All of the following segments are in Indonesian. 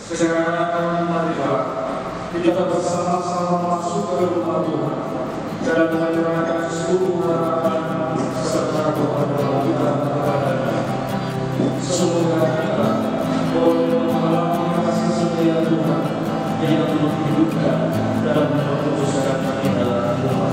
Sekarang marilah kita bersama-sama masuk ke rumah Tuhan dan menyerahkan seluruh harapan serta doa kita kepadanya. Semoga kita boleh mengalami kasih setia Tuhan yang menghidupkan dan memutuskan kita Tuhan.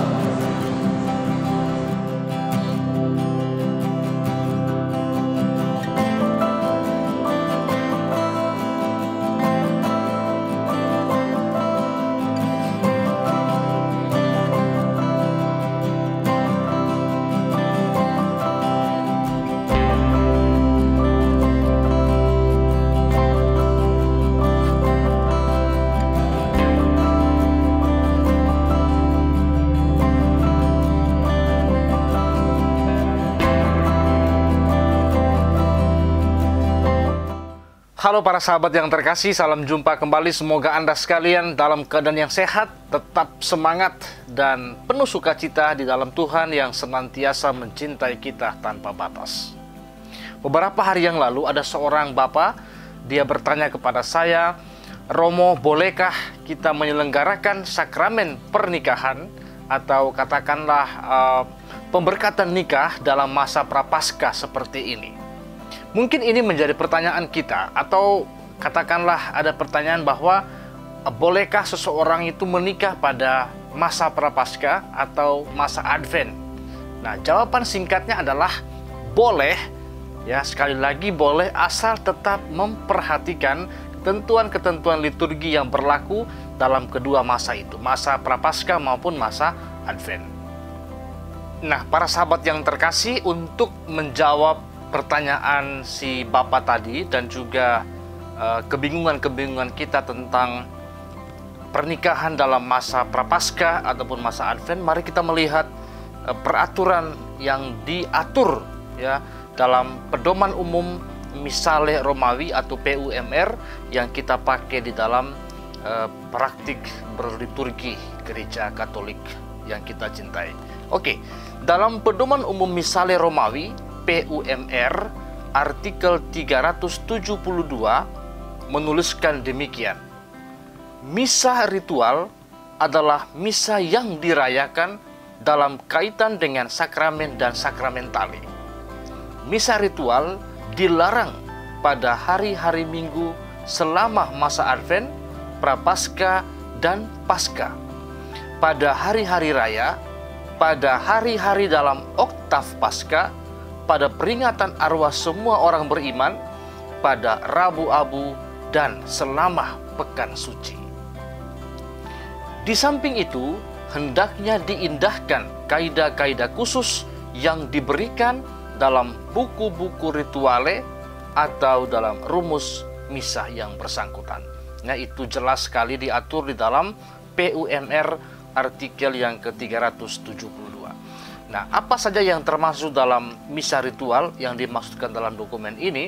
Halo para sahabat yang terkasih, salam jumpa kembali. Semoga Anda sekalian dalam keadaan yang sehat, tetap semangat, dan penuh sukacita di dalam Tuhan yang senantiasa mencintai kita tanpa batas. Beberapa hari yang lalu ada seorang bapak, dia bertanya kepada saya, "Romo, bolehkah kita menyelenggarakan sakramen pernikahan atau katakanlah pemberkatan nikah dalam masa prapaskah seperti ini?" Mungkin ini menjadi pertanyaan kita, atau katakanlah ada pertanyaan bahwa bolehkah seseorang itu menikah pada masa prapaskah atau masa Advent? Nah, jawaban singkatnya adalah boleh, ya, sekali lagi boleh, asal tetap memperhatikan ketentuan-ketentuan liturgi yang berlaku dalam kedua masa itu, masa prapaskah maupun masa Advent. Nah, para sahabat yang terkasih, untuk menjawab pertanyaan si bapak tadi dan juga kebingungan-kebingungan kita tentang pernikahan dalam masa prapaskah ataupun masa Advent, mari kita melihat peraturan yang diatur ya dalam Pedoman Umum Missale Romawi atau PUMR yang kita pakai di dalam praktik berliturgi Gereja Katolik yang kita cintai. Oke, dalam Pedoman Umum Missale Romawi PUMR artikel 372 menuliskan demikian: misa ritual adalah misa yang dirayakan dalam kaitan dengan sakramen dan sakramentali. Misa ritual dilarang pada hari-hari Minggu selama masa Advent, Prapaskah, dan Paskah. Pada hari-hari raya, pada hari-hari dalam oktav Paskah, pada peringatan arwah semua orang beriman, pada Rabu Abu, dan selama Pekan Suci. Di samping itu, hendaknya diindahkan kaidah-kaidah khusus yang diberikan dalam buku-buku rituale atau dalam rumus misa yang bersangkutan. Nah, itu jelas sekali diatur di dalam PUMR artikel yang ke-372. Nah, apa saja yang termasuk dalam misa ritual yang dimaksudkan dalam dokumen ini?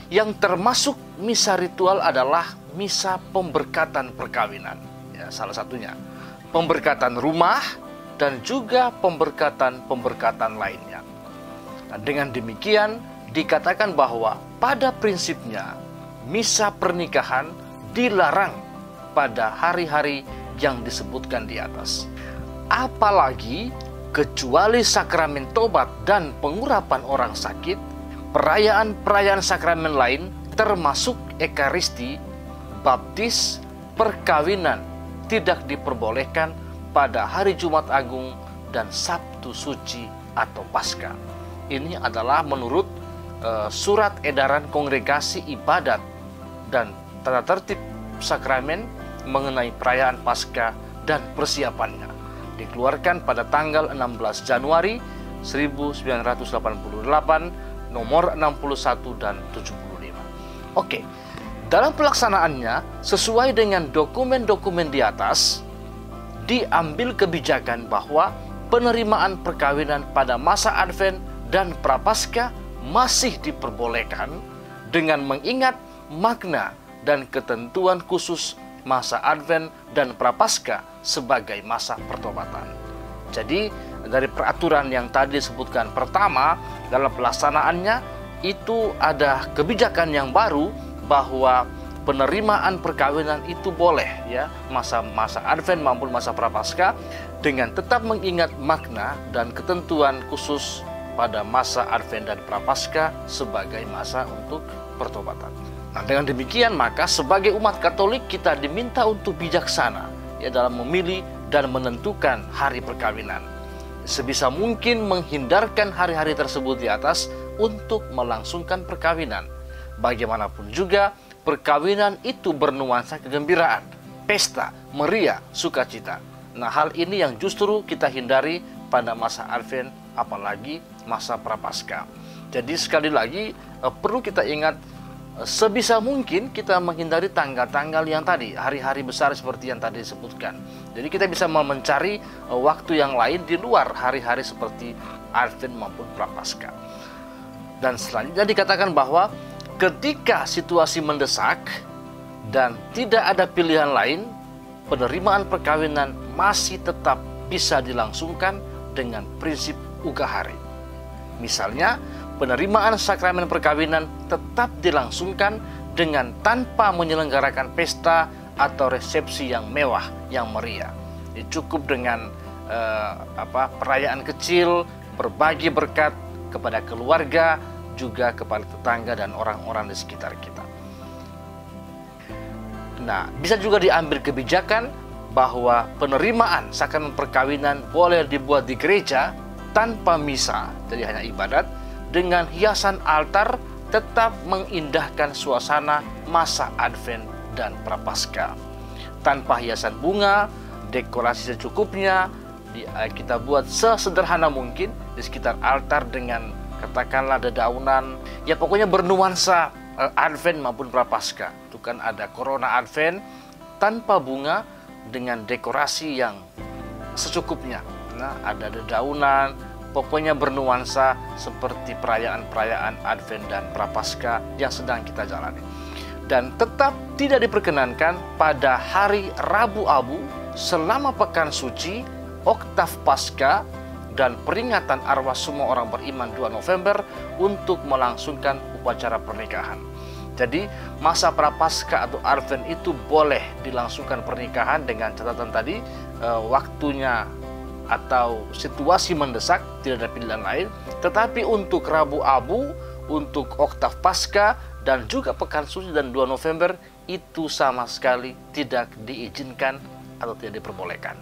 Yang termasuk misa ritual adalah misa pemberkatan perkawinan. Ya, salah satunya pemberkatan rumah dan juga pemberkatan lainnya. Nah, dengan demikian dikatakan bahwa pada prinsipnya misa pernikahan dilarang pada hari-hari yang disebutkan di atas. Apalagi kecuali sakramen tobat dan pengurapan orang sakit, perayaan-perayaan sakramen lain termasuk ekaristi, baptis, perkawinan tidak diperbolehkan pada hari Jumat Agung dan Sabtu Suci atau Paskah. Ini adalah menurut surat edaran Kongregasi Ibadat dan Tata Tertib Sakramen mengenai perayaan Paskah dan persiapannya, dikeluarkan pada tanggal 16 Januari 1988, nomor 61 dan 75. Oke, dalam pelaksanaannya, sesuai dengan dokumen-dokumen di atas, diambil kebijakan bahwa penerimaan perkawinan pada masa Advent dan Prapaskah masih diperbolehkan dengan mengingat makna dan ketentuan khusus masa Advent dan Prapaskah sebagai masa pertobatan. Jadi dari peraturan yang tadi disebutkan, pertama dalam pelaksanaannya itu ada kebijakan yang baru bahwa penerimaan perkawinan itu boleh, ya, masa Advent maupun masa Prapaskah, dengan tetap mengingat makna dan ketentuan khusus pada masa Advent dan Prapaskah sebagai masa untuk pertobatan. Nah, dengan demikian maka sebagai umat Katolik kita diminta untuk bijaksana, ya, dalam memilih dan menentukan hari perkawinan. Sebisa mungkin menghindarkan hari-hari tersebut di atas untuk melangsungkan perkawinan. Bagaimanapun juga, perkawinan itu bernuansa kegembiraan, pesta, meriah, sukacita. Nah, hal ini yang justru kita hindari pada masa Advent, apalagi masa Prapaskah. Jadi sekali lagi perlu kita ingat, sebisa mungkin kita menghindari tanggal-tanggal yang tadi, hari-hari besar seperti yang tadi disebutkan. Jadi kita bisa mencari waktu yang lain di luar hari-hari seperti Advent maupun Prapaskah. Dan selanjutnya dikatakan bahwa ketika situasi mendesak dan tidak ada pilihan lain, penerimaan perkawinan masih tetap bisa dilangsungkan dengan prinsip ugahari. Misalnya, penerimaan sakramen perkawinan tetap dilangsungkan dengan tanpa menyelenggarakan pesta atau resepsi yang mewah, yang meriah. Cukup dengan perayaan kecil, berbagi berkat kepada keluarga, juga kepada tetangga dan orang-orang di sekitar kita. Nah, bisa juga diambil kebijakan bahwa penerimaan sakramen perkawinan boleh dibuat di gereja tanpa misa, jadi hanya ibadat, dengan hiasan altar tetap mengindahkan suasana masa Advent dan Prapaskah. Tanpa hiasan bunga, dekorasi secukupnya, kita buat sesederhana mungkin di sekitar altar dengan katakanlah dedaunan, ya pokoknya bernuansa Advent maupun Prapaskah. Itu kan ada korona Advent tanpa bunga dengan dekorasi yang secukupnya. Nah, ada dedaunan, pokoknya bernuansa seperti perayaan-perayaan Advent dan Prapaskah yang sedang kita jalani. Dan tetap tidak diperkenankan pada hari Rabu Abu selama pekan suci, oktav Paskah, dan peringatan arwah semua orang beriman 2 November untuk melangsungkan upacara pernikahan. Jadi masa Prapaskah atau Advent itu boleh dilangsungkan pernikahan dengan catatan tadi, waktunya atau situasi mendesak, tidak ada pilihan lain. Tetapi untuk Rabu Abu, untuk oktav Paskah, dan juga pekan suci dan 2 November itu sama sekali tidak diizinkan atau tidak diperbolehkan.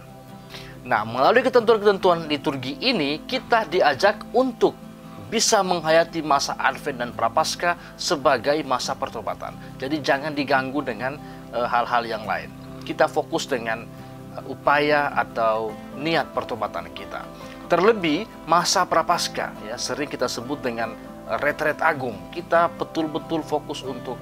Nah, melalui ketentuan-ketentuan liturgi ini, kita diajak untuk bisa menghayati masa Advent dan Prapaskah sebagai masa pertobatan. Jadi jangan diganggu dengan hal-hal yang lain. Kita fokus dengan upaya atau niat pertobatan kita. Terlebih masa Prapaskah, ya, sering kita sebut dengan retret agung. Kita betul-betul fokus untuk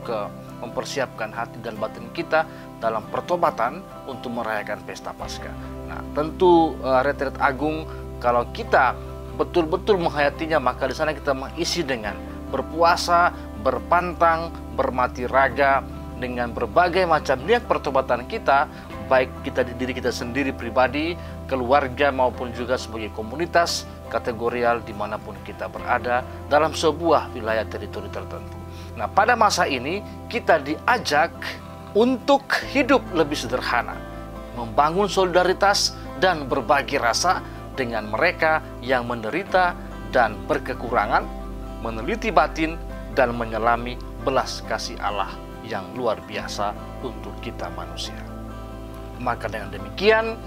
mempersiapkan hati dan batin kita dalam pertobatan untuk merayakan pesta Paskah. Nah, tentu retret agung kalau kita betul-betul menghayatinya, maka di sana kita mengisi dengan berpuasa, berpantang, bermati raga, dengan berbagai macam niat pertobatan kita, baik kita di diri kita sendiri pribadi, keluarga, maupun juga sebagai komunitas kategorial dimanapun kita berada dalam sebuah wilayah teritori tertentu. Nah, pada masa ini kita diajak untuk hidup lebih sederhana, membangun solidaritas dan berbagi rasa dengan mereka yang menderita dan berkekurangan, meneliti batin dan menyelami belas kasih Allah yang luar biasa untuk kita manusia. Maka dengan demikian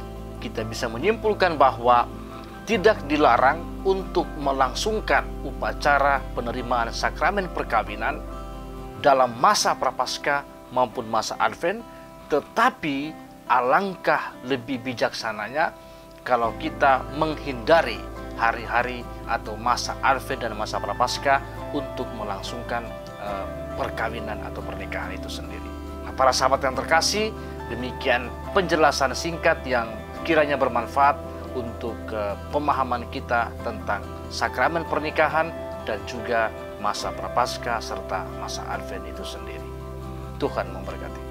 kita bisa menyimpulkan bahwa tidak dilarang untuk melangsungkan upacara penerimaan sakramen perkawinan dalam masa Prapaskah maupun masa Advent, tetapi alangkah lebih bijaksananya kalau kita menghindari hari-hari atau masa Advent dan masa Prapaskah untuk melangsungkan perkawinan atau pernikahan itu sendiri. Nah, para sahabat yang terkasih, demikian penjelasan singkat yang kiranya bermanfaat untuk pemahaman kita tentang sakramen pernikahan dan juga masa Prapaskah serta masa Advent itu sendiri. Tuhan memberkati.